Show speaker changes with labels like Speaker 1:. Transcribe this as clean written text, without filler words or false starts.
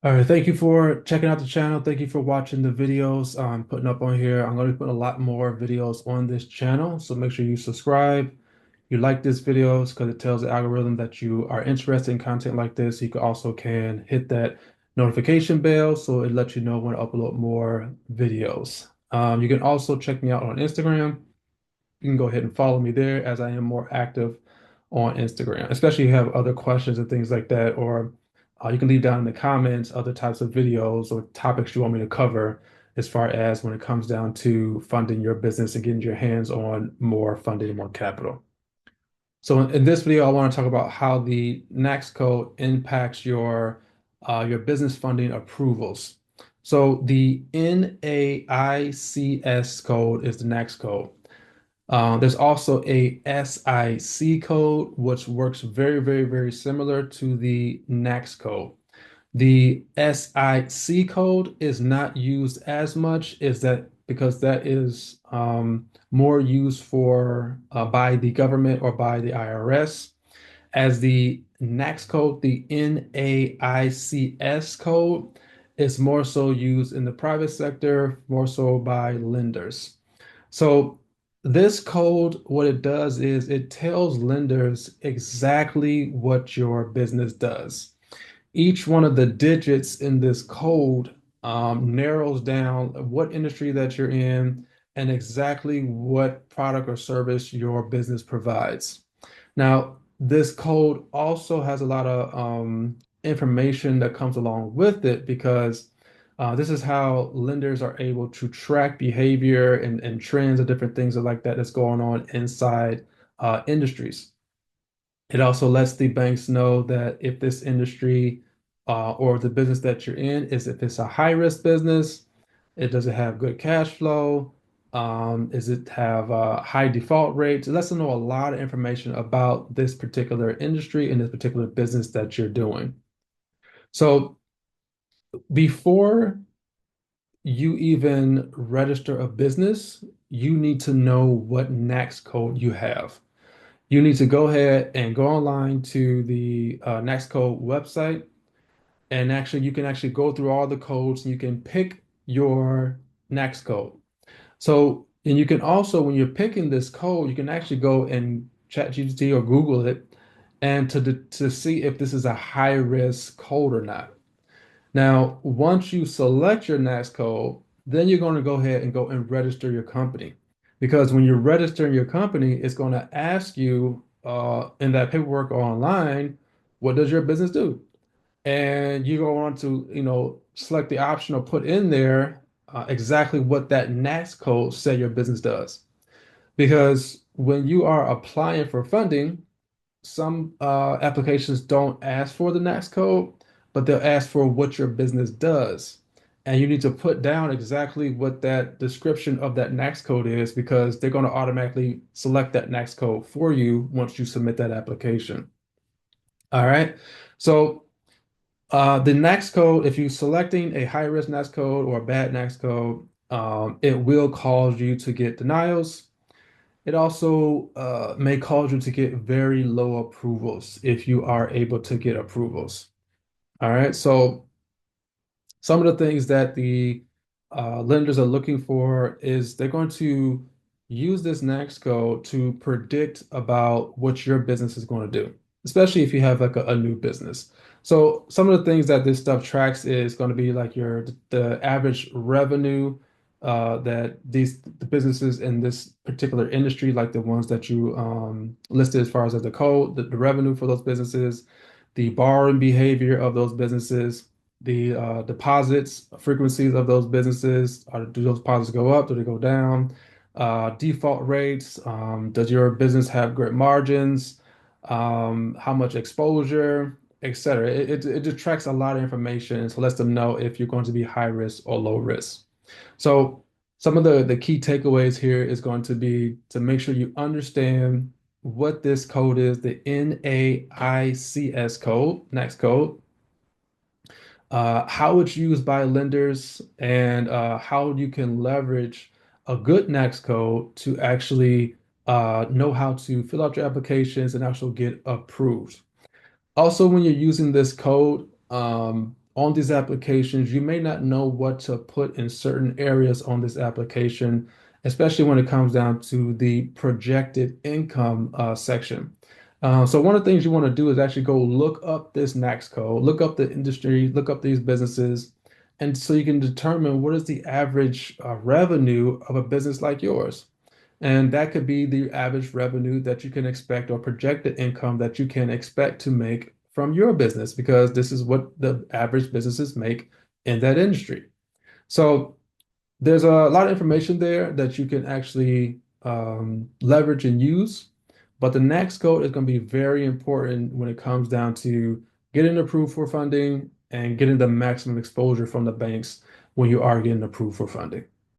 Speaker 1: All right, thank you for checking out the channel. Thank you for watching the videos I'm putting up on here. I'm going to be putting a lot more videos on this channel, so make sure you subscribe. You like this videos because it tells the algorithm that you are interested in content like this. You can hit that notification bell so it lets you know when I upload more videos. You can also check me out on Instagram. You can go ahead and follow me there as I am more active on Instagram, especially if you have other questions and things like that, or you can leave down in the comments other types of videos or topics you want me to cover as far as when it comes down to funding your business and getting your hands on more funding and more capital. So in this video, I want to talk about how the Naics code impacts your business funding approvals. So the NAICS code is the Naics code. There's also a SIC code, which works very, very, very similar to the NAICS code. The SIC code is not used as much, is that because that is more used for by the government or by the IRS, as the NAICS code, the NAICS code, is more so used in the private sector, more so by lenders. So this code, what it does is it tells lenders exactly what your business does. Each one of the digits in this code narrows down what industry that you're in and exactly what product or service your business provides. Now, this code also has a lot of information that comes along with it because this is how lenders are able to track behavior and trends and different things like that that's going on inside industries. It also lets the banks know that if this industry or the business that you're in is if it's a high risk business, it doesn't have good cash flow, is it have high default rates? It lets them know a lot of information about this particular industry and this particular business that you're doing. So before you even register a business, you need to know what NAICS code you have. You need to go ahead and go online to the NAICS code website, and actually you can actually go through all the codes and you can pick your NAICS code. So, and you can also, when you're picking this code, you can actually go and ChatGPT or Google it and to see if this is a high risk code or not. Now, once you select your NAICS code, then you're going to go ahead and go and register your company. Because when you're registering your company, it's going to ask you in that paperwork online, what does your business do? And you go on to, select the option or put in there exactly what that NAICS code say your business does. Because when you are applying for funding, some applications don't ask for the NAICS code, but they'll ask for what your business does. And you need to put down exactly what that description of that NAICS code is because they're going to automatically select that NAICS code for you once you submit that application. All right. So the NAICS code, if you're selecting a high risk NAICS code or a bad NAICS code, it will cause you to get denials. It also may cause you to get very low approvals if you are able to get approvals. All right. So some of the things that the lenders are looking for is they're going to use this NAICS code to predict about what your business is going to do, especially if you have like a new business. So some of the things that this stuff tracks is going to be like the average revenue that the businesses in this particular industry, like the ones that you listed as far as the code, the revenue for those businesses, the borrowing behavior of those businesses, the deposits frequencies of those businesses. Do those deposits go up? Do they go down? Default rates. Does your business have great margins? How much exposure, etc. It just tracks a lot of information, and so lets them know if you're going to be high risk or low risk. So some of the key takeaways here is going to be to make sure you understand what this code is, the NAICS code, next code, how it's used by lenders, and how you can leverage a good NAICS code to actually know how to fill out your applications and actually get approved. Also, when you're using this code, on these applications, you may not know what to put in certain areas on this application, especially when it comes down to the projected income section. So one of the things you want to do is actually go look up this NAICS code, look up the industry, look up these businesses, and so you can determine what is the average revenue of a business like yours. And that could be the average revenue that you can expect or projected income that you can expect to make from your business, because this is what the average businesses make in that industry. So there's a lot of information there that you can actually leverage and use. But the next code is going to be very important when it comes down to getting approved for funding and getting the maximum exposure from the banks when you are getting approved for funding.